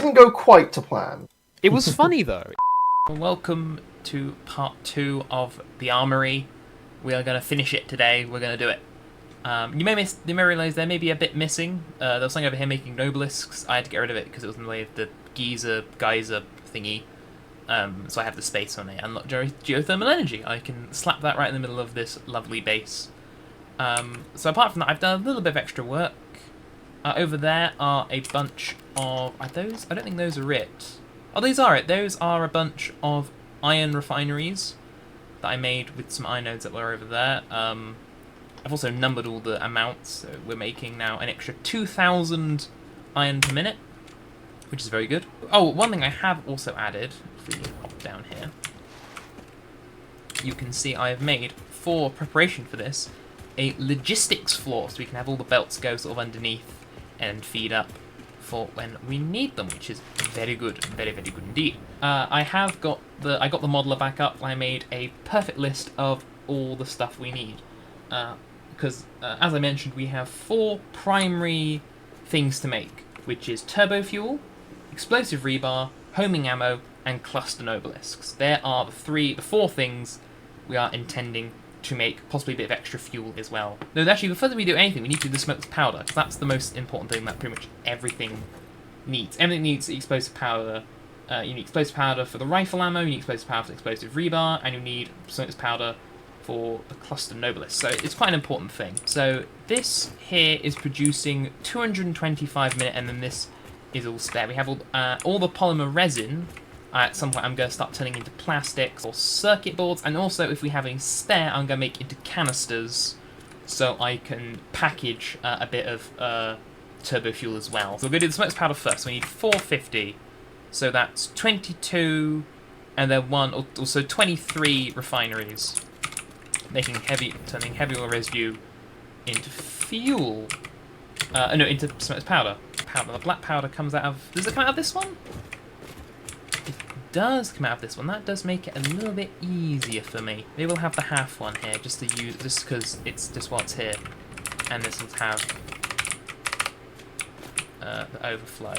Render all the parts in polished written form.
Didn't go quite to plan. It was funny though. Welcome to part 2 of the Armory. We are going to finish it today. We're going to do it. You may realise there may be a bit missing. There was something over here making Nobelisks. I had to get rid of it because it was in the way of the geyser thingy. So I have the space on it. Unlock geothermal energy. I can slap that right in the middle of this lovely base. So apart from that, I've done a little bit of extra work. Over there are a bunch of... Are those? I don't think those are it. Oh, these are it. Those are a bunch of iron refineries that I made with some iron nodes that were over there. I've also numbered all the amounts, so we're making now an extra 2,000 iron per minute, which is very good. Oh, one thing I have also added, if we hop down here, you can see I have made, for preparation for this, a logistics floor, so we can have all the belts go sort of underneath and feed up for when we need them, which is very good, very, very good indeed. I got the modeler back up. I made a perfect list of all the stuff we need. Because, as I mentioned, we have 4 primary things to make, which is turbo fuel, explosive rebar, homing ammo, and cluster nobelisks. There are the 4 things we are intending to make, possibly a bit of extra fuel as well. No, actually, before we do anything, we need to do the smoked powder, because that's the most important thing that pretty much everything needs. Everything needs explosive powder. You need explosive powder for the rifle ammo, you need explosive powder for the explosive rebar, and you need smoked powder for the cluster nobelisks. So it's quite an important thing. So this here is producing 225 a minute, and then this is all spare. We have all the polymer resin. At some point I'm going to start turning into plastics or circuit boards, and also if we have any spare I'm going to make into canisters so I can package a bit of turbo fuel as well. So we're going to do the smoked powder first. So we need 450, so that's 22, and then also 23 refineries, turning heavy oil residue into fuel. No, into smoked powder. The black powder comes out of... Does it come out of this one? It does come out of this one. That does make it a little bit easier for me. Maybe we'll have the half one here, just because it's just what's here. And this will have the overflow.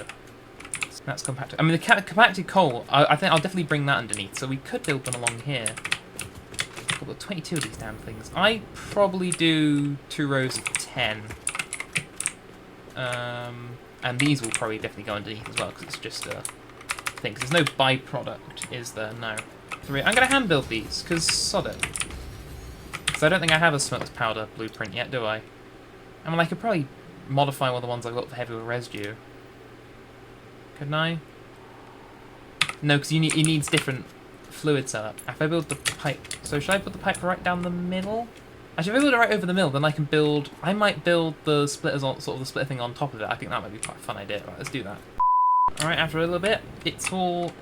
So that's compacted. I mean, the compacted coal, I think I'll definitely bring that underneath. So we could build one along here. I've got 22 of these damn things. I probably do 2 rows of 10. And these will probably definitely go underneath as well, because it's just a thing. There's no byproduct, is there? No. 3. I'm going to hand build these, because sod it. So I don't think I have a smoked powder blueprint yet, do I? I mean, I could probably modify one of the ones I've got for heavy residue. Couldn't I? No, because it needs different fluid setup. If I build the pipe... So should I put the pipe right down the middle? Actually, if I build it right over the middle, then I can build... I might build the splitters on, sort of the splitter thing on top of it. I think that might be quite a fun idea. Right, let's do that. Alright, after a little bit, it's all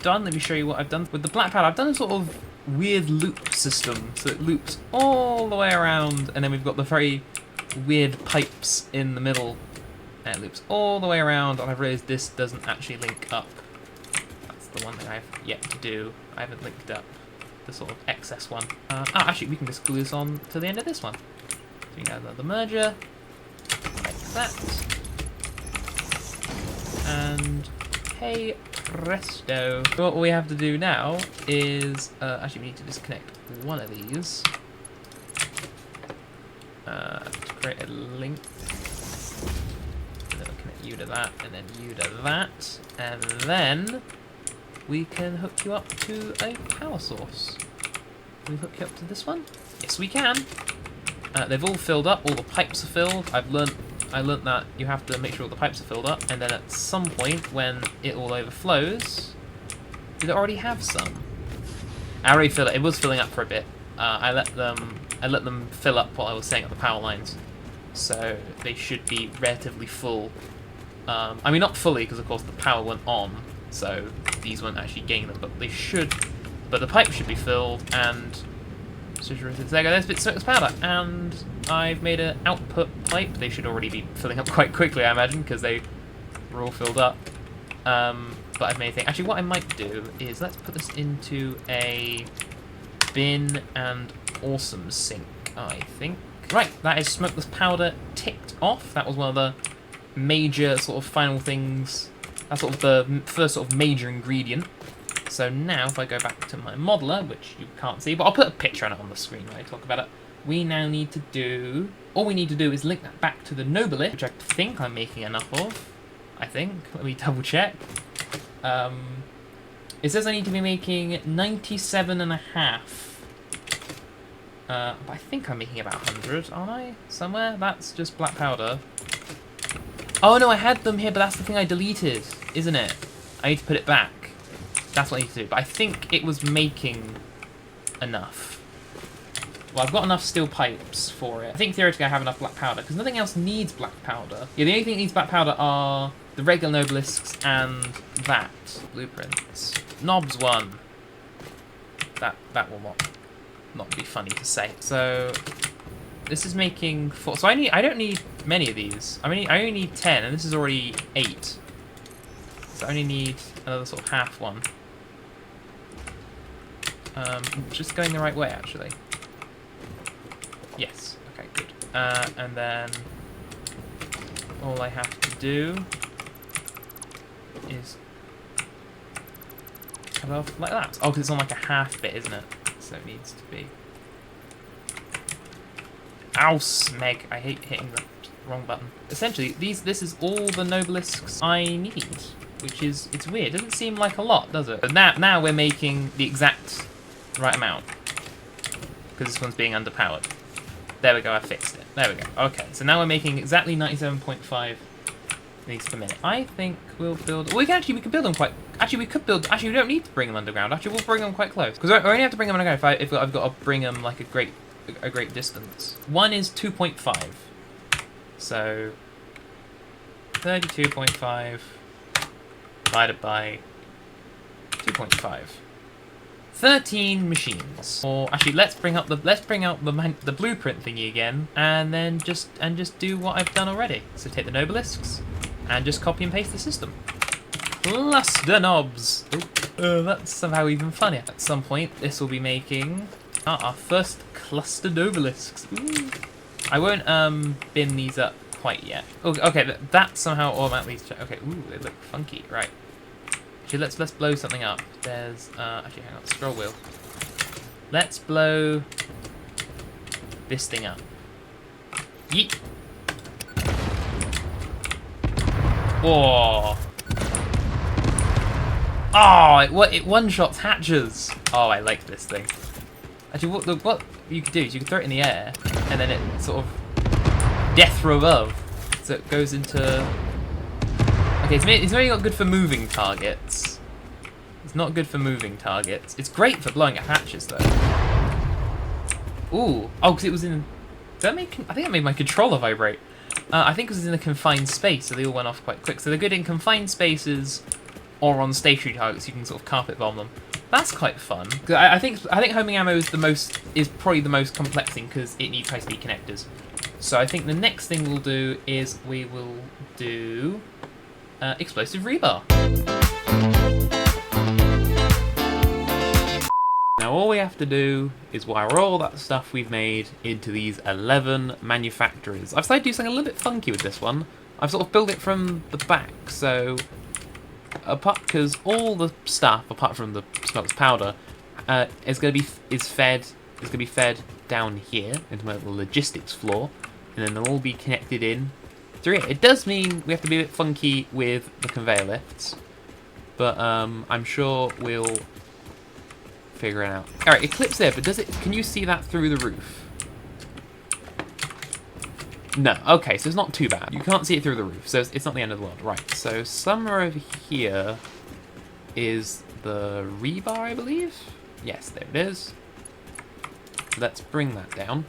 done. Let me show you what I've done. With the black powder, I've done a sort of weird loop system. So it loops all the way around, and then we've got the very weird pipes in the middle. And it loops all the way around, and I've realised this doesn't actually link up. That's the one that I've yet to do. I haven't linked up the sort of excess one. Actually, we can just glue this on to the end of this one. So we have the merger, like that. And hey presto. So what we have to do now is actually we need to disconnect one of these to create a link, and then we'll connect you to that, and then you to that, and then we can hook you up to a power source. Can we hook you up to this one? Yes, we can. They've all filled up. All the pipes are filled. I learnt that you have to make sure all the pipes are filled up, and then at some point when it all overflows, did it already have some? I already filled it. It was filling up for a bit. I let them fill up while I was setting up the power lines, so they should be relatively full. I mean, not fully, because of course the power went on, so these won't actually gain them, but they should. But the pipe should be filled, and so there you go. There's a bit of smoked powder, and I've made an output pipe. They should already be filling up quite quickly, I imagine, because they were all filled up. But I've made a thing. Actually, what I might do is let's put this into a bin and awesome sink, I think. Right, that is smokeless powder ticked off. That was one of the major sort of final things That's sort of the first sort of major ingredient. So now if I go back to my modeler, which you can't see, but I'll put a picture on it on the screen when I talk about it. We now need to do... All we need to do is link that back to the Nobelisks, which I think I'm making enough of. I think. Let me double check. It says I need to be making 97.5. But I think I'm making about 100, aren't I? Somewhere? That's just black powder. Oh no, I had them here, but that's the thing I deleted, isn't it? I need to put it back. That's what I need to do. But I think it was making enough. Well, I've got enough steel pipes for it. I think theoretically I have enough black powder, because nothing else needs black powder. Yeah, the only thing that needs black powder are the regular Nobelisks and that. Blueprints. Knobs 1. That will not be funny to say. So this is making 4. So I don't need many of these. I only need 10, and this is already 8. So I only need another sort of half one. Just going the right way, actually. Yes. Okay, good. And then all I have to do is cut off like that. Oh, because it's on like a half bit, isn't it? So it needs to be. Ow, smeg! I hate hitting the wrong button. Essentially, this is all the Nobelisks I need, which is, it's weird. It doesn't seem like a lot, does it? But now we're making the exact right amount, because this one's being underpowered. There we go, I fixed it. There we go. Okay, so now we're making exactly 97.5 these per minute. I think we'll build... Well, we could build them quite... Actually, we could build... Actually, we don't need to bring them underground. Actually, we'll bring them quite close. Because we only have to bring them underground if I've got to bring them, like, a great distance. One is 2.5. So... 32.5 divided by 2.5. 13 machines. Or actually, let's bring out the blueprint thingy again, and then just do what I've done already. So take the Nobelisks and just copy and paste the system. Cluster knobs. That's somehow even funnier. At some point, this will be making our first cluster Nobelisks. Ooh. I won't bin these up quite yet. Okay, that somehow automatically. Okay, ooh, they look funky. Right. Actually, let's blow something up. There's actually, hang on, scroll wheel. Let's blow this thing up. Yeet. Oh. Oh, it one-shots hatches. Oh, I like this thing. Actually, what you could do is you could throw it in the air, and then it sort of death from above. So it goes into... Okay, it's very not good for moving targets. It's not good for moving targets. It's great for blowing up hatches, though. Ooh. Oh, because it was in... Did that make... I think I made my controller vibrate. I think it was in a confined space, so they all went off quite quick. So they're good in confined spaces or on stationary targets. You can sort of carpet bomb them. That's quite fun. I think homing ammo is probably the most complex thing because it needs high-speed connectors. So I think the next thing we'll do is we will do explosive rebar. Now all we have to do is wire all that stuff we've made into these 11 manufacturers. I've decided to do something a little bit funky with this one. I've sort of built it from the back, so because all the stuff apart from the smelts powder is going to be fed down here into my little logistics floor, and then they'll all be connected in through here. It does mean we have to be a bit funky with the conveyor lifts, but I'm sure we'll figure it out. All right, it clips there, but does it? Can you see that through the roof? No. Okay, so it's not too bad. You can't see it through the roof, so it's not the end of the world. Right. So somewhere over here is the rebar, I believe. Yes, there it is. Let's bring that down.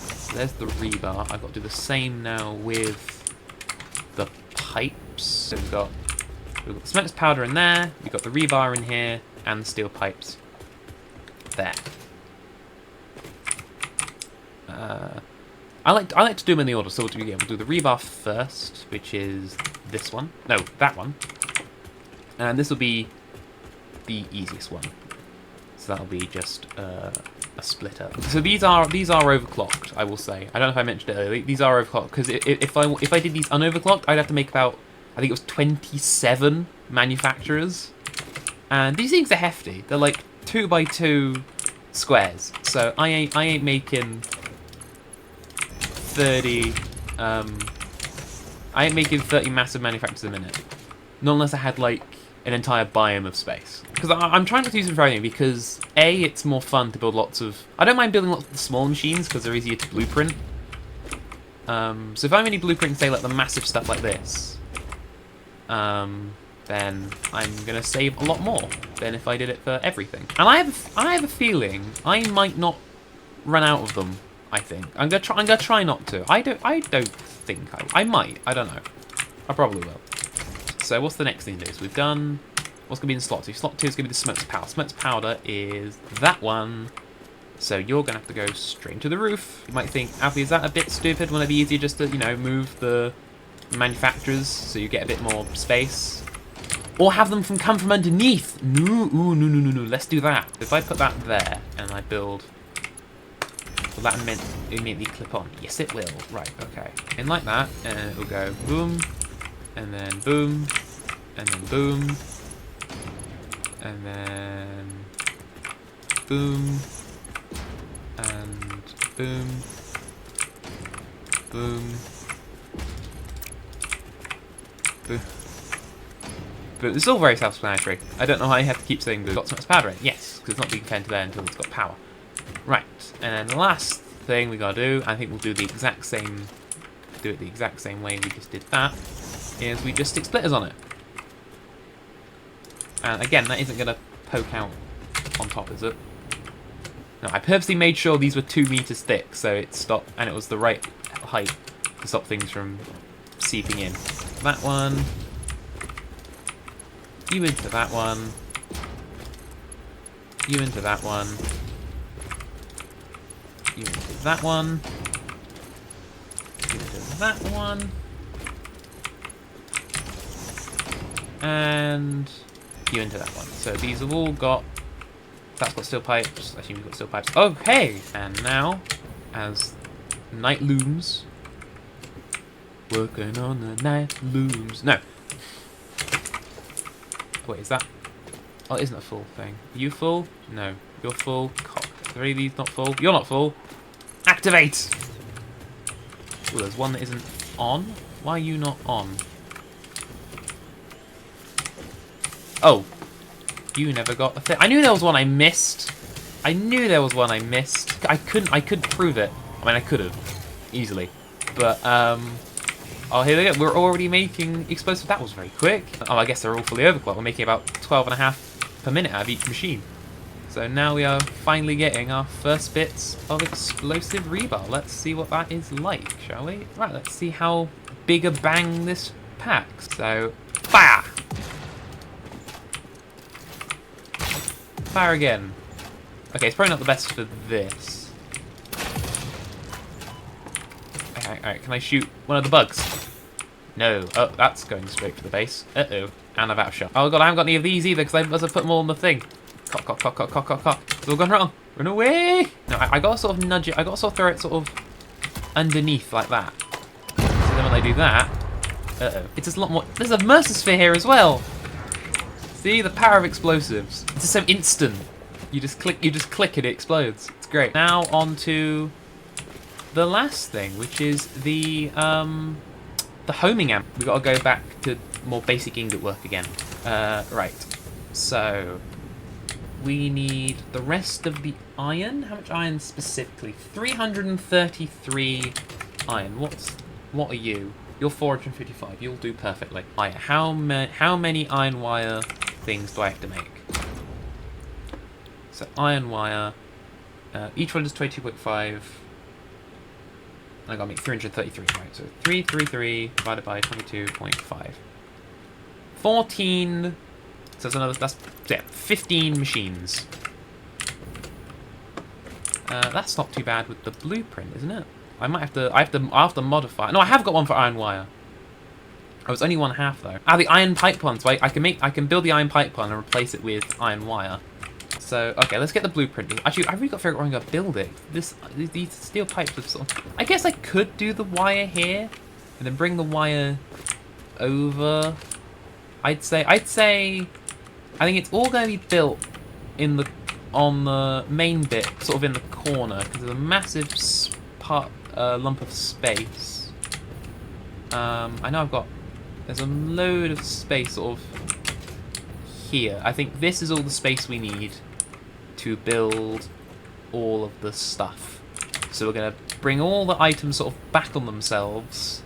So there's the rebar. I've got to do the same now with the pipes. So we've got the cement powder in there, we've got the rebar in here, and the steel pipes there. I like to do them in the order, so we'll do the rebar first, which is this one. No, that one. And this will be the easiest one. So that'll be just a splitter. So these are overclocked, I will say. I don't know if I mentioned it earlier. These are overclocked because if I did these unoverclocked, I'd have to make about I think it was 27 manufacturers. And these things are hefty. They're like 2x2 squares. So I ain't making 30 I ain't making 30 massive manufacturers a minute. Not unless I had like an entire biome of space. Because I'm trying not to use it for everything because A, it's more fun to build lots of... I don't mind building lots of the small machines because they're easier to blueprint. So if I'm only blueprinting, say, like the massive stuff like this, then I'm going to save a lot more than if I did it for everything. And I have a feeling I might not run out of them, I think. I'm gonna try not to. I don't think I might. I don't know. I probably will. So what's the next thing to do? So we've done... What's going to be in slot 2? Slot 2 is going to be the smoked powder. Smoked powder is that one. So you're going to have to go straight into the roof. You might think, Alfie, is that a bit stupid? Wouldn't it be easier just to, you know, move the manufacturers so you get a bit more space? Or have them come from underneath? No, ooh, no. Let's do that. If I put that there and I build... Will that immediately clip on? Yes, it will. Right, okay. And like that, and it will go boom, and then boom, and then boom, and then boom, and boom, boom, boom. But it's all very self-explanatory. I don't know why I have to keep saying boom. Got so much powder in. Yes, because it's not being fed to there until it's got power. Right, and then the last thing we gotta do, I think we'll do it the exact same way we just did that, is we just stick splitters on it. And again, that isn't gonna poke out on top, is it? No, I purposely made sure these were 2 meters thick, so it stopped, and it was the right height to stop things from seeping in. That one. You into that one. You into that one. You into that one. You into that one. And you into that one. So these have all got... That's got steel pipes. I assume you've got steel pipes. Okay! And now, as night looms... Working on the night looms... No. Wait, is that... Oh, it isn't a full thing. Are you full? No. You're full. Cock. 3 of these not full. You're not full. Activate! Oh, there's one that isn't on. Why are you not on? Oh. You never got a thing. I knew there was one I missed. I knew there was one I missed. I couldn't prove it. I mean, I could have. Easily. But, oh, here we go. We're already making explosive. That was very quick. Oh, I guess they're all fully overclocked. We're making about 12.5 per minute out of each machine. So now we are finally getting our first bits of explosive rebar. Let's see what that is like, shall we? Right, let's see how big a bang this packs. So, fire! Fire again. Okay, it's probably not the best for this. Alright, can I shoot one of the bugs? No. Oh, that's going straight for the base. Uh-oh. And I've out of shot. Oh god, I haven't got any of these either because I must have put them all on the thing. Cock, cock, cock, cock, cock, cock, cock. It's all gone wrong. Run away! No, I gotta sort of nudge it. I gotta sort of throw it sort of underneath like that. So then when I do that... Uh-oh. It's just a lot more... There's a Mercer here as well! See? The power of explosives. It's just so instant. You just click and it explodes. It's great. Now on to the last thing, which is the homing ammo. We've got to go back to more basic ingot work again. Right. So... We need the rest of the iron. How much iron specifically? 333 iron. What are you? You're 455. You'll do perfectly. Right, how many iron wire things do I have to make? So iron wire. Each one is 22.5. I gotta make 333. Right, so 333 divided by 22.5. 14. So that's 15 machines. That's not too bad with the blueprint, isn't it? I'll have to modify. No, I have got one for iron wire. Oh, it's only 1/2 though. Ah, the iron pipe one. So I can build the iron pipe one and replace it with iron wire. So okay, let's get the blueprint. Actually, I've really got to figure out where I'm gonna build it. These steel pipes are sort of. I guess I could do the wire here, and then bring the wire over. I'd say I think it's all going to be built on the main bit, sort of in the corner, because there's a massive lump of space. I know there's a load of space sort of here. I think this is all the space we need to build all of the stuff. So we're going to bring all the items sort of back on themselves,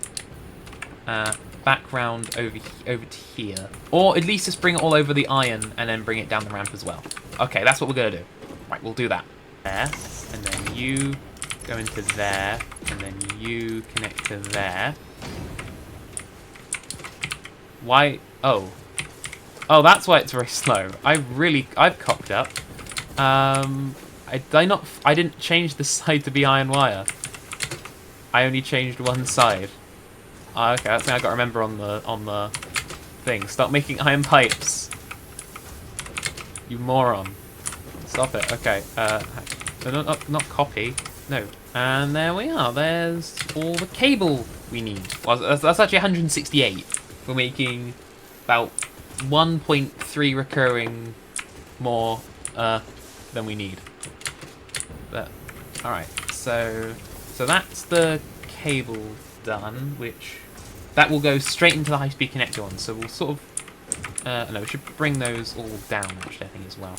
back round over to here. Or at least just bring it all over the iron and then bring it down the ramp as well. Okay, that's what we're going to do. Right, we'll do that. There, and then you go into there, and then you connect to there. Why? Oh, that's why it's very slow. I've cocked up. I didn't change the side to be iron wire. I only changed one side. Okay, that's something I got to remember on the thing. Stop making iron pipes. You moron. Stop it. Okay. So not copy. No. And there we are. There's all the cable we need. Well, that's actually 168. We're making about 1.3 recurring more than we need. But all right. So that's the cable done, which that will go straight into the high-speed connector one. So we'll sort of no, we should bring those all down actually, I think, as well.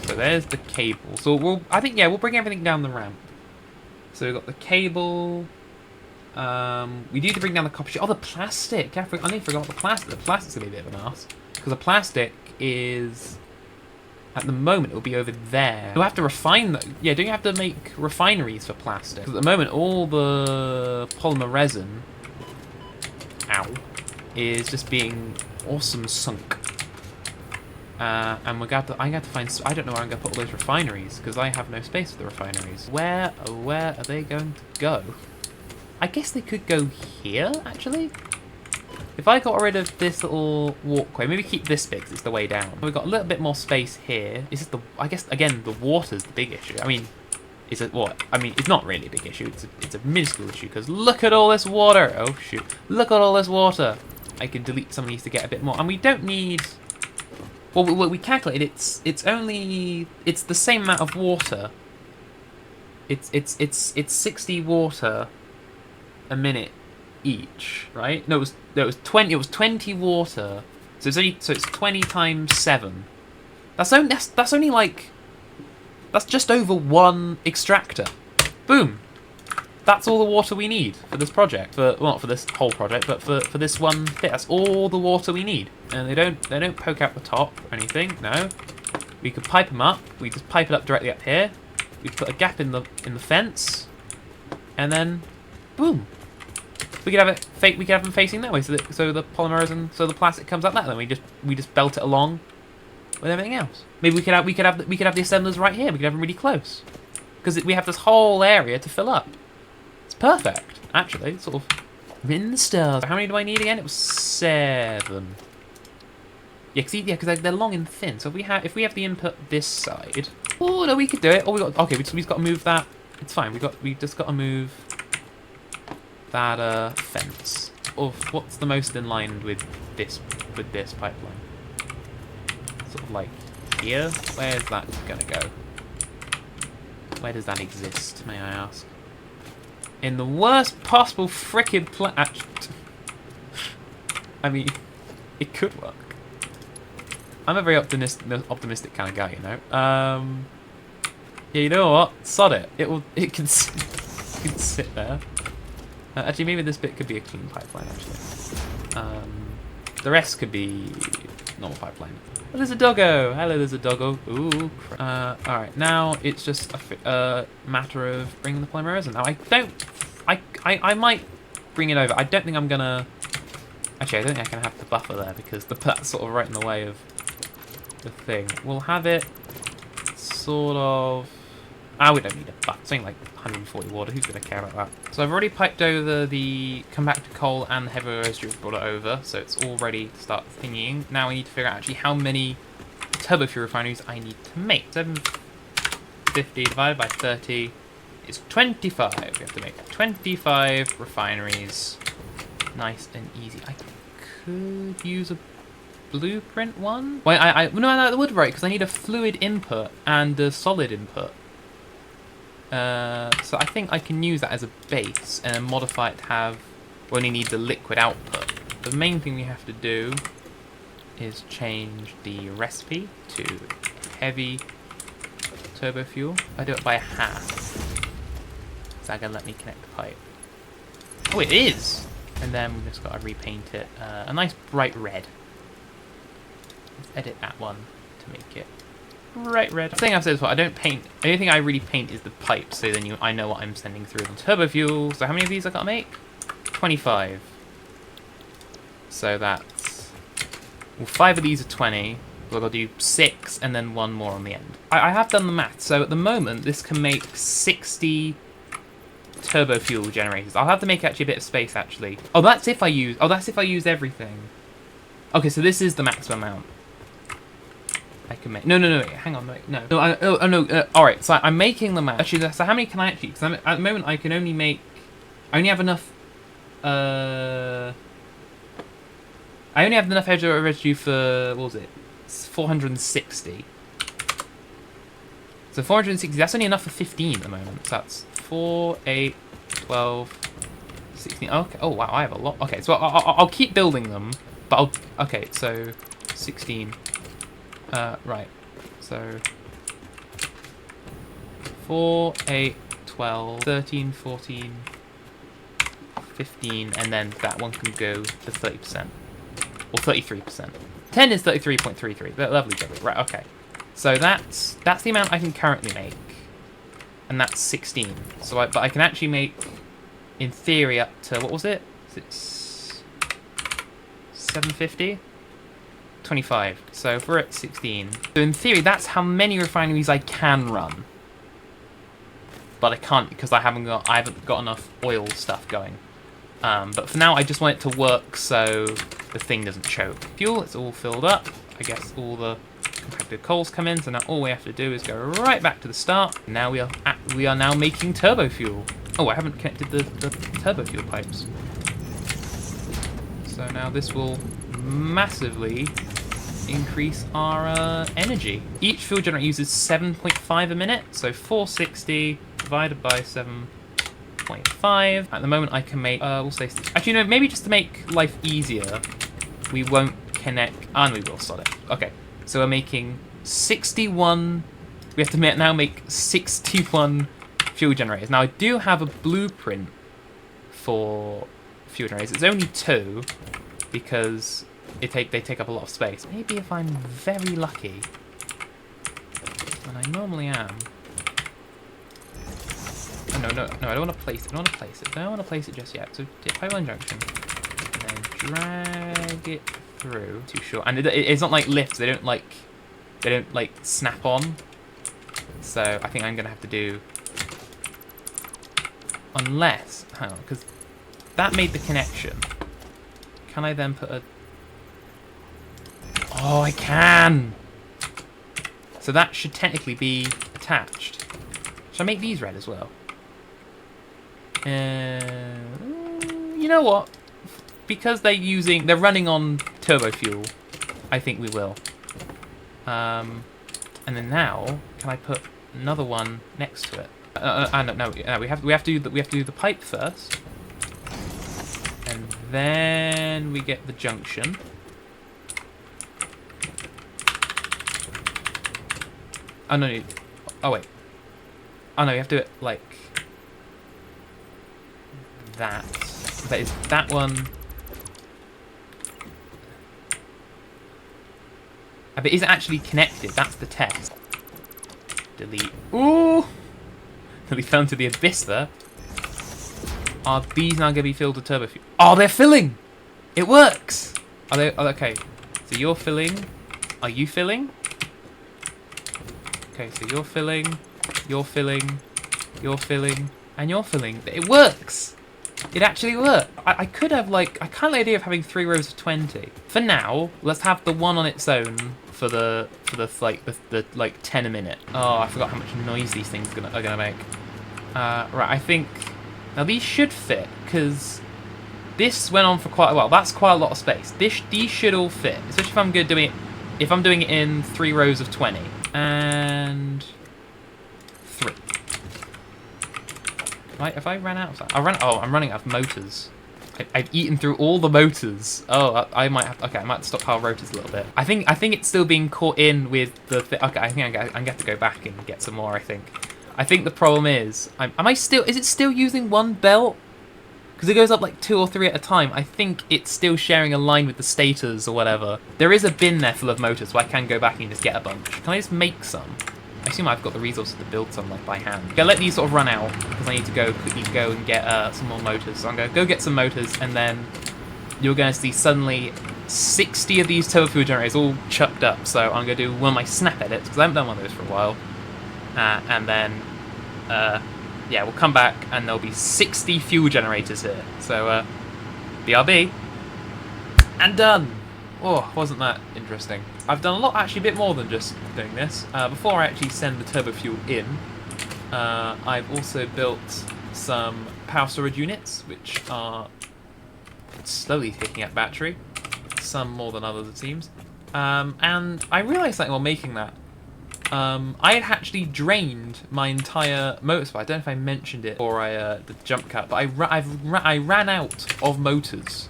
So there's the cable. So we'll bring everything down the ramp. So we've got the cable. We need to bring down the copper sheet. Oh, the plastic. I nearly forgot the plastic. The plastic's gonna be a bit of an ass because the plastic is, at the moment, it'll be over there. You'll have to refine that. Yeah, don't you have to make refineries for plastic? Because at the moment, all the polymer resin, is just being awesome sunk. And I got to find. I don't know where I'm gonna put all those refineries because I have no space for the refineries. Where are they going to go? I guess they could go here, actually. If I got rid of this little walkway, maybe keep this bit because it's the way down. We've got a little bit more space here. Is this I guess, again, the water's the big issue. I mean, is it what? I mean, it's not really a big issue. It's a minuscule issue because look at all this water. Oh, shoot. Look at all this water. I can delete some of these to get a bit more. And we don't need... Well, we calculated it's the same amount of water. It's 60 water a minute each, right? No, it was 20. It was 20 water. So it's 20 times 7. That's only like, that's just over one extractor. Boom. That's all the water we need for this project. Well, not for this whole project, but for this one bit. That's all the water we need. And they don't poke out the top or anything. No. We could pipe them up. We just pipe it up directly up here. We put a gap in the fence, and then, boom. We could have them facing that way, so the polymers and so the plastic comes up that. Then we just belt it along with everything else. Maybe we could have the assemblers right here. We could have them really close because we have this whole area to fill up. It's perfect, actually. It's sort of in the stars. How many do I need again? It was 7. Yeah, because they're long and thin. So if we have the input this side, oh no, we could do it. Oh, we've got to move that. It's fine. We just got to move that fence. Oh, what's the most in line with this pipeline? Sort of like here. Where's that gonna go? Where does that exist, may I ask? In the worst possible frickin' I mean, it could work. I'm a very optimistic kind of guy, you know. Yeah, you know what? Sod it. It can sit there. Actually, maybe this bit could be a clean pipeline. Actually, the rest could be normal pipeline. Oh, there's a doggo. Hello, there's a doggo. Ooh. All right, now it's just a matter of bringing the polymer resin. Now I might bring it over. I don't think I'm gonna. Actually, I don't think I can have the buffer there because that's sort of right in the way of the thing. We'll have it sort of. We don't need a buffer. Something like 140 water. Who's gonna care about that? So I've already piped over the compacted coal and the heavy residue. Brought it over, so it's all ready to start thingying. Now we need to figure out actually how many turbo fuel refineries I need to make. 750 divided by 30 is 25. We have to make 25 refineries. nice and easy. I could use a blueprint one. Wait, no, that would right because I need a fluid input and a solid input. So I think I can use that as a base and then modify it to have. We only need the liquid output. The main thing we have to do is change the recipe to heavy turbo fuel. I do it by half. Is that gonna let me connect the pipe? Oh, it is! And then we've just got to repaint it a nice bright red. Let's edit that one to make it bright red. The thing I've said before, I don't paint. The only thing I really paint is the pipe, so then I know what I'm sending through. Turbo fuel. So how many of these I gotta make? 25. So that's. Well, 5 of these are 20. We'll gotta do 6 and then 1 more on the end. I have done the math. So at the moment, this can make 60 turbo fuel generators. I'll have to make actually a bit of space actually. Oh, that's if I use. Oh, that's if I use everything. Okay, so this is the maximum amount I can make. No, wait, hang on, wait, no. No, all right. So I'm making the math. Actually, so how many can I actually? Because at the moment I can only make. I only have enough. I only have enough residue for what was it? 460. So 460. That's only enough for 15 at the moment. So that's 4, 8, 12, 16. Okay. Oh wow, I have a lot. Okay, so I'll keep building them, but okay. So 16. Right. So 4, 8, 12, 13, 14, 15, and then that one can go to 30%. Or 33%. 10 is 33.33. Lovely jubbly. Right, okay. So that's the amount I can currently make. And that's 16. So but I can actually make, in theory, up to, what was it? It's 750? 25. So if we're at 16. So in theory, that's how many refineries I can run. But I can't because I haven't got enough oil stuff going. But for now, I just want it to work so the thing doesn't choke. Fuel, it's all filled up. I guess all the compacted coals come in, so now all we have to do is go right back to the start. Now we are now making turbo fuel. Oh, I haven't connected the turbo fuel pipes. So now this will massively increase our energy. Each fuel generator uses 7.5 a minute, so 460 divided by 7.5. At the moment I can make, we'll say, actually no, maybe just to make life easier, we won't connect, and we will solid. Okay, so we're making 61, we have to now make 61 fuel generators. Now I do have a blueprint for fuel generators. It's only 2 because they take up a lot of space. Maybe if I'm very lucky, and I normally am. Oh, no, I don't want to place it. I don't want to place it just yet. So pipeline junction, and then drag it through. Too short, and it's not like lifts. They don't like snap on. So I think I'm gonna have to do, unless, hang on, because that made the connection. Can I then put a? Oh, I can! So that should technically be attached. Should I make these red as well? You know what? Because they're running on turbo fuel, I think we will. And then now, can I put another one next to it? No, we have to do the pipe first, and then we get the junction. Oh no! Oh wait! Oh no! You have to do it like that. That is that one. But is it actually connected? That's the test. Delete. Ooh! Nearly fell into the abyss there. Are these now going to be filled with turbo fuel? Oh, they're filling! It works! Are they? Oh, okay. So you're filling. Are you filling? Okay, so you're filling, you're filling, you're filling, and you're filling. It works! It actually worked. I could have, like, I kind of like the idea of having 3 rows of 20. For now, let's have the one on its own for the 10 a minute. Oh, I forgot how much noise these things are gonna make. Right, I think now these should fit because This went on for quite a while. That's quite a lot of space. These should all fit, especially if I'm doing it in 3 rows of 20. And 3. Have I ran out of that? I'm running out of motors. I've eaten through all the motors. Oh, I might have. Okay, I might stockpile rotors a little bit. I think it's still being caught in with the. Okay, I think I'm gonna have to go back and get some more. I think the problem is, is it still using one belt? Because it goes up like 2 or 3 at a time. I think it's still sharing a line with the stators or whatever. There is a bin there full of motors, so I can go back and just get a bunch. Can I just make some? I assume I've got the resources to build some like by hand. Okay, let these sort of run out because I need to quickly go and get some more motors. So I'm going to go get some motors, and then you're going to see suddenly 60 of these turbo fuel generators all chucked up. So I'm going to do one of my snap edits because I haven't done one of those for a while. And then, yeah, we'll come back and there'll be 60 fuel generators here. So, BRB. And done! Oh, wasn't that interesting? I've done a lot, actually a bit more than just doing this. Before I actually send the turbo fuel in, I've also built some power storage units, which are slowly taking up battery. Some more than others, it seems. And I realised something while making that. I had actually drained my entire motor supply. I don't know if I mentioned it or the jump cut, but I ran out of motors.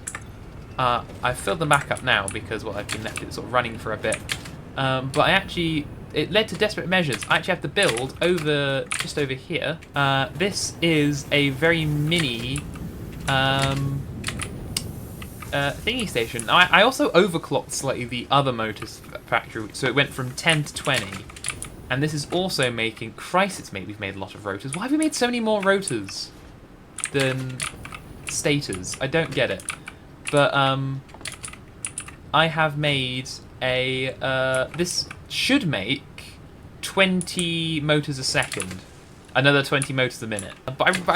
I've filled them back up now because I've been left it sort of running for a bit. But it led to desperate measures. I actually have to build just over here. This is a very mini thingy station. I also overclocked slightly the other motors factory, so it went from 10 to 20. And this is also making... Christ, we've made a lot of rotors. Why have we made so many more rotors than stators? I don't get it. But, I have made a... this should make 20 motors a second. Another 20 motors a minute. But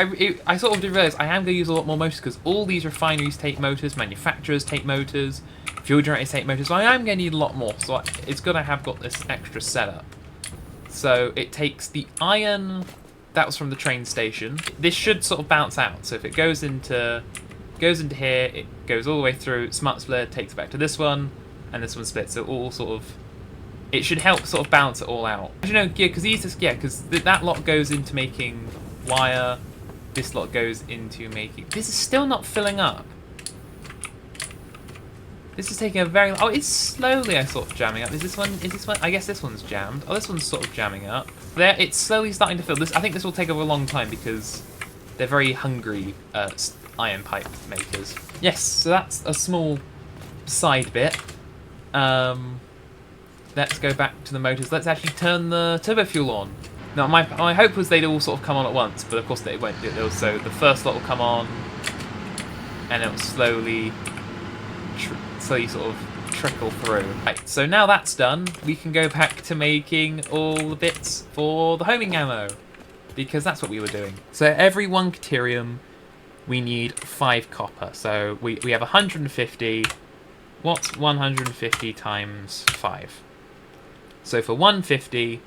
I sort of did realise I am going to use a lot more motors because all these refineries take motors, manufacturers take motors, fuel generators take motors, so I am going to need a lot more. So it's good I have got this extra setup. So it takes the iron that was from the train station. This should sort of bounce out. So if it goes into here, it goes all the way through, smart split, takes it back to this one, and this one splits. So all sort of, it should help sort of balance it all out. You know, yeah, because that lot goes into making wire. This lot goes into making. This is still not filling up. This is taking a very... Oh, it's slowly sort of jamming up. Is this one... I guess this one's jammed. Oh, this one's sort of jamming up. There, it's slowly starting to fill. I think this will take a long time because they're very hungry iron pipe makers. Yes, so that's a small side bit. Let's go back to the motors. Let's actually turn the turbo fuel on. Now, my hope was they'd all sort of come on at once, but of course they won't do it. So the first lot will come on, and it'll slowly sort of trickle through. Right, so now that's done, we can go back to making all the bits for the homing ammo, because that's what we were doing. So every 1 caterium, we need 5 copper. So we have 150. What's 150 times 5? So for 150,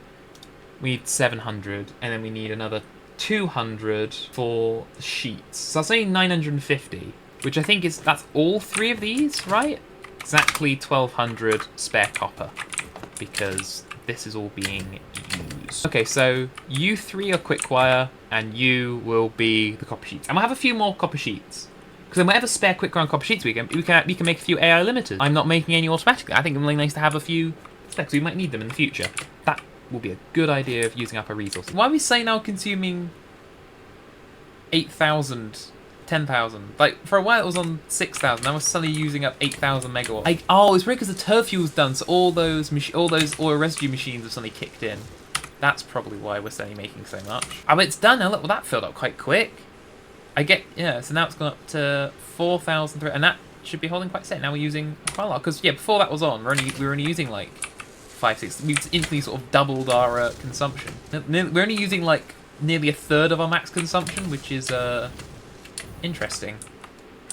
we need 700, and then we need another 200 for the sheets. So that's only 950, which I think that's all 3 of these, right? Exactly 1200 spare copper, because this is all being used. Okay, so you 3 are quick wire, and you will be the copper sheets. And we'll have a few more copper sheets, because then whatever spare quick wire copper sheets we can make a few AI limiters. I'm not making any automatically. I think it's really nice to have a few specs. We might need them in the future. That will be a good idea of using up our resources. Why are we saying now consuming 8,000? 10,000. Like, for a while it was on 6,000. Now we're suddenly using up 8,000 megawatts. Oh, it's really because the turf fuel's done, so all those oil residue machines have suddenly kicked in. That's probably why we're suddenly making so much. Oh, it's done now. Look, well, that filled up quite quick. Yeah, so now it's gone up to 4,000, and that should be holding quite steady. Now we're using quite a lot, because, yeah, before that was on, we were only using, like, 5, 6. We've instantly sort of doubled our consumption. We're only using, like, nearly 1/3 of our max consumption, which is, interesting.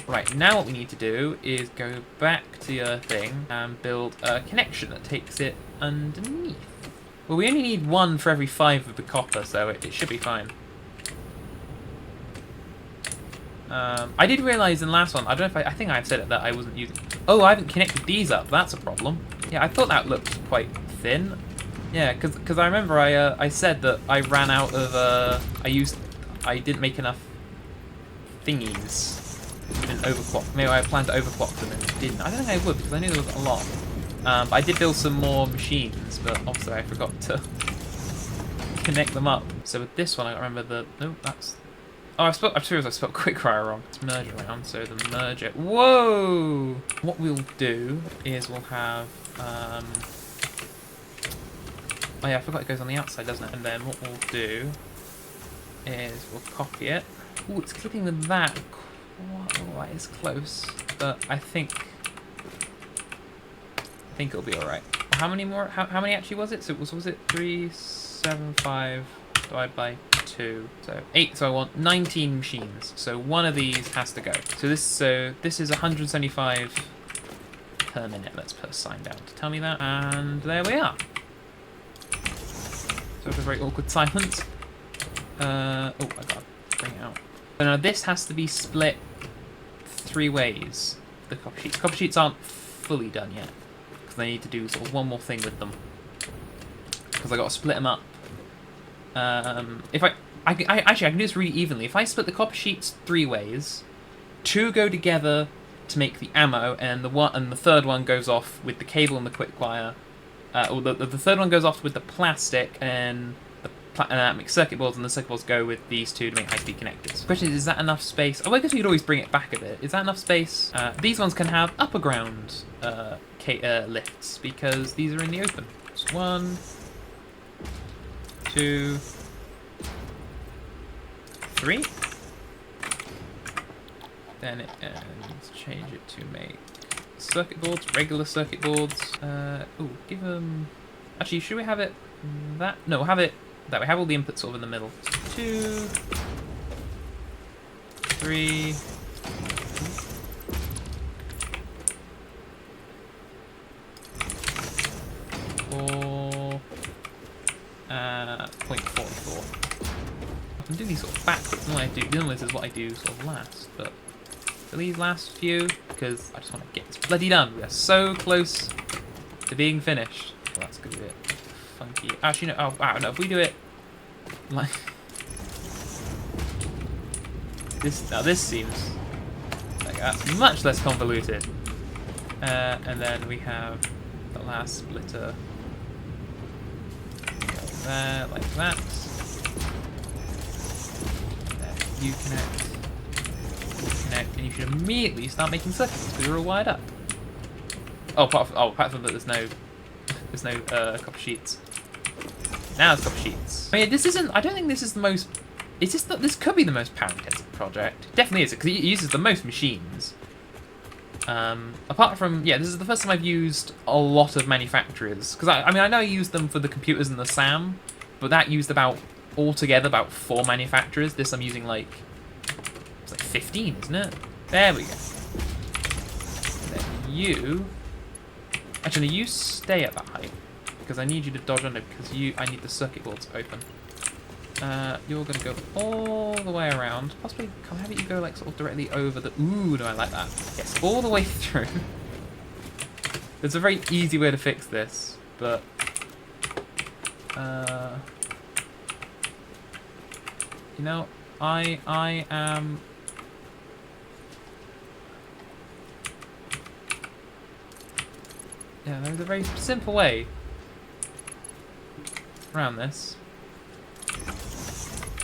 Right, now what we need to do is go back to your thing and build a connection that takes it underneath. Well, we only need 1 for every 5 of the copper, so it should be fine. I did realise in the last one, I don't know if I think I've said it, that I wasn't using... Oh, I haven't connected these up. That's a problem. Yeah, I thought that looked quite thin. Yeah, because I remember I said that I ran out of... I didn't make enough thingies. Didn't overclock. Maybe I planned to overclock them and didn't. I don't think I would, because I knew there was a lot. But I did build some more machines, but obviously I forgot to connect them up. So with this one, I remember the... No, that's... Oh, I'm sure I spelled quickfire wrong. It's merge around, so the merger... Whoa! What we'll do is we'll have... Oh yeah, I forgot it goes on the outside, doesn't it? And then what we'll do is we'll copy it. Ooh, it's clipping with that. Oh, that is close. But I think it'll be alright. How many more? How many actually was it? So was it 375 divided by 2? So 8. So I want 19 machines. So one of these has to go. So this is 175 per minute. Let's put a sign down to tell me that. And there we are. So it's a very awkward silence. Oh, I gotta bring it out. So now this has to be split 3 ways. The copy sheets. Copy sheets aren't fully done yet because they need to do sort of one more thing with them. Because I got to split them up. If I can do this really evenly. If I split the copper sheets 3 ways, 2 go together to make the ammo, and the third one goes off with the cable and the quick wire. Or the third one goes off with the plastic and the make circuit boards, and the circuit boards go with these 2 to make high-speed connectors. The question is that enough space? Oh, I guess we could always bring it back a bit. Is that enough space? These ones can have upper ground lifts because these are in the open. Just 1, 2, 3. Then let's change it to make circuit boards, regular circuit boards. Oh, give them. Actually, should we have it that? No, have it that we have all the inputs sort of in the middle. 2, 3. 4. 0.44. I can do these sort of backwards. Normally this is what I do sort of last, but for these last few, because I just want to get this bloody done. We are so close to being finished. Well, that's gonna be a bit funky. Actually, no. Oh, wow. No, if we do it like this, now this seems like that's much less convoluted. And then we have the last splitter there, like that. And then you connect, and you should immediately start making circuits because you're all wired up. Oh, apart from that, there's no copper sheets. Now there's copper sheets. I mean, this isn't. I don't think this is the most. It's just that this could be the most power-intensive project. It definitely is, because it uses the most machines. Apart from, yeah, this is the first time I've used a lot of manufacturers. Because I mean, I know I used them for the computers and the SAM, but that used altogether about 4 manufacturers. This I'm using like, it's like 15, isn't it? There we go. And then you, actually, you stay at that height because I need you to dodge under because I need the circuit boards open. You're going to go all the way around. Possibly, can I have you go like sort of directly over the... Ooh, no, I like that. Yes, all the way through. There's a very easy way to fix this, but... you know, I am... Yeah, there's a very simple way around this.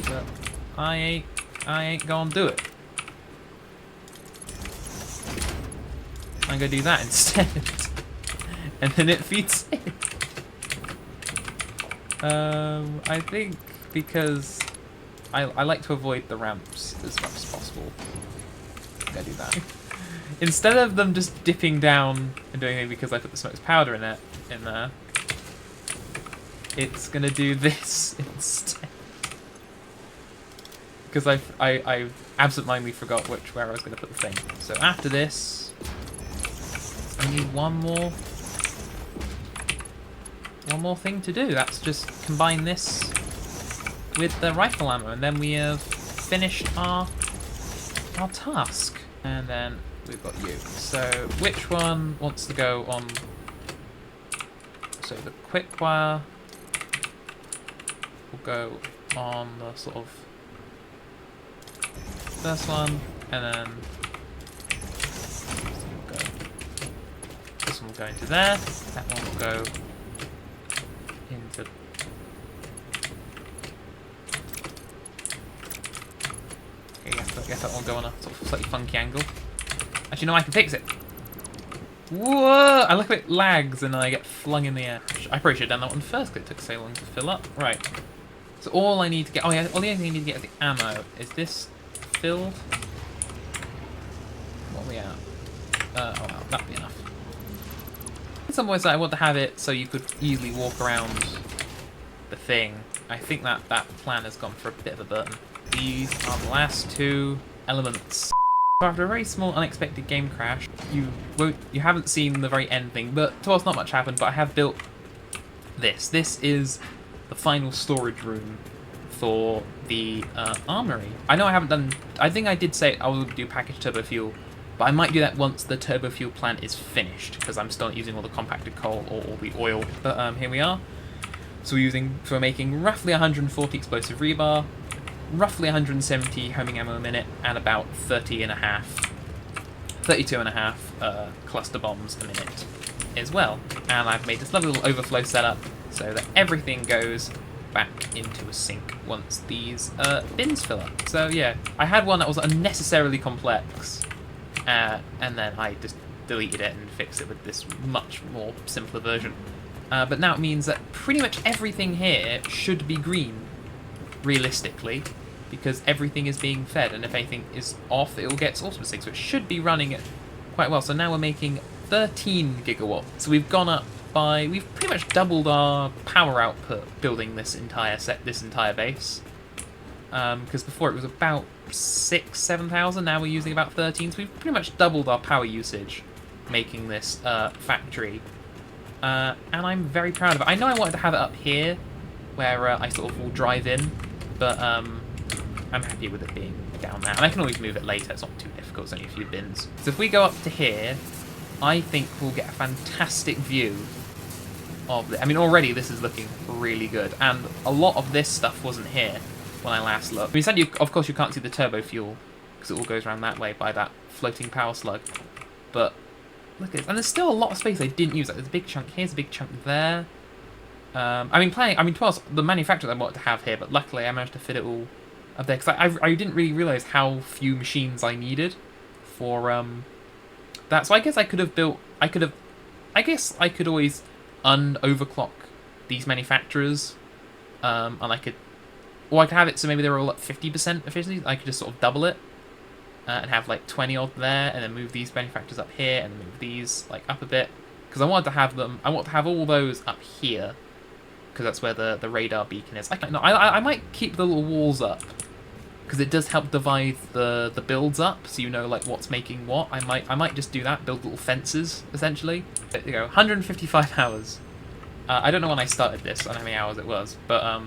But I ain't gonna do it. I'm gonna do that instead. And then it feeds in. I think because I like to avoid the ramps as much as possible. I'm gonna do that. Instead of them just dipping down and doing it because I put the smoked powder in there, it's gonna do this instead. Because I absentmindedly forgot where I was going to put the thing. So after this, I need one more thing to do. That's just combine this with the rifle ammo, and then we have finished our our task. And then we've got you. So which one wants to go on? So the quick wire will go on the sort of first one, and then this one will go into there. That one will go into. Okay, guess that one will go on a sort of slightly funky angle. Actually, no, I can fix it. Whoa! I look at it lags and then I get flung in the air. I probably should have done that one first because it took so long to fill up. Right. So all I need to get... Oh yeah, all the only thing I need to get is the ammo. Is this filled? What are we at? Oh well, that'll be enough. In some ways I want to have it so you could easily walk around the thing. I think that plan has gone for a bit of a burden. These are the last two elements. After a very small unexpected game crash, you haven't seen the very end thing, but to us not much happened, but I have built this. This is the final storage room for the armory. I know I haven't done, I think I did say I will do packaged turbo fuel, but I might do that once the turbo fuel plant is finished, because I'm still not using all the compacted coal or all the oil. But here we are. So we're making roughly 140 explosive rebar, roughly 170 homing ammo a minute, and about 32 and a half cluster bombs a minute as well. And I've made this lovely little overflow setup so that everything goes back into a sink once these bins fill up. So yeah, I had one that was unnecessarily complex, and then I just deleted it and fixed it with this much more simpler version. But now it means that pretty much everything here should be green, realistically, because everything is being fed, and if anything is off, it will get automatic, so it should be running it quite well. So now we're making 13 gigawatts. So we've gone up by, we've pretty much doubled our power output building this entire base. Because before it was about 7,000, now we're using about 13, so we've pretty much doubled our power usage making this factory. And I'm very proud of it. I know I wanted to have it up here, where I sort of will drive in, but I'm happy with it being down there. And I can always move it later, it's not too difficult, it's only a few bins. So if we go up to here, I think we'll get a fantastic view of it. I mean, already this is looking really good, and a lot of this stuff wasn't here when I last looked. I mean, of course you can't see the turbo fuel, because it all goes around that way by that floating power slug, but look at this. And there's still a lot of space I didn't use. Like, there's a big chunk here, there's a big chunk there. I mean, to us, the manufacturers I wanted to have here, but luckily I managed to fit it all up there, because I didn't really realise how few machines I needed for that. So I guess I could always overclock these manufacturers, and I could have it so maybe they're all at 50% efficiency. I could just sort of double it, and have like 20 odd there, and then move these manufacturers up here, and then move these like up a bit, because I wanted to have all those up here, because that's where the radar beacon is. I might keep the little walls up, because it does help divide the builds up, so you know like what's making what. I might just do that, build little fences essentially. There you go, 155 hours. I don't know when I started this, I don't know how many hours it was, but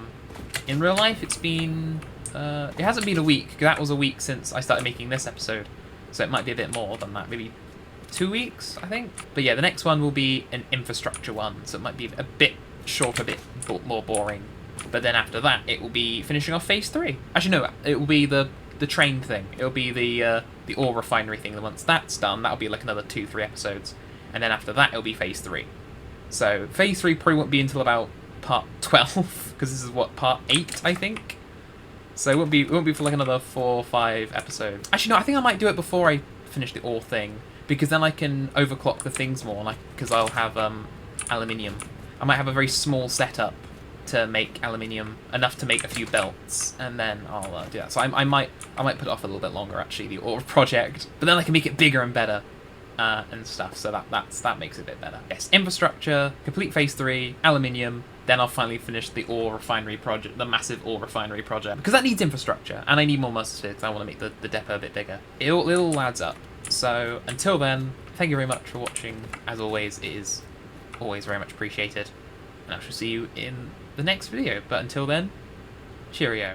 in real life it's been it hasn't been a week, because that was a week since I started making this episode, so it might be a bit more than that, maybe 2 weeks, I think. But yeah, the next one will be an infrastructure one, so it might be a bit shorter, a bit more boring. But then after that, it will be finishing off phase 3. Actually, no, it will be the train thing. It will be the ore refinery thing. And once that's done, that'll be like another 2-3 episodes. And then after that, it'll be phase 3. So phase 3 probably won't be until about part 12, because this is what, part 8, I think. So it won't be for like another 4 or 5 episodes. Actually, no, I think I might do it before I finish the ore thing, because then I can overclock the things more. Like, because I'll have aluminium. I might have a very small setup to make aluminium, enough to make a few belts, and then I'll do that. So I might put it off a little bit longer, actually, the ore project, but then I can make it bigger and better and stuff. So that makes it a bit better. Yes, infrastructure, complete phase 3, aluminium. Then I'll finally finish the ore refinery project, the massive ore refinery project, because that needs infrastructure, and I need more muscle because I want to make the depot a bit bigger. It all adds up. So until then, thank you very much for watching. As always, it is always very much appreciated, and I shall see you in the next video. But until then, cheerio.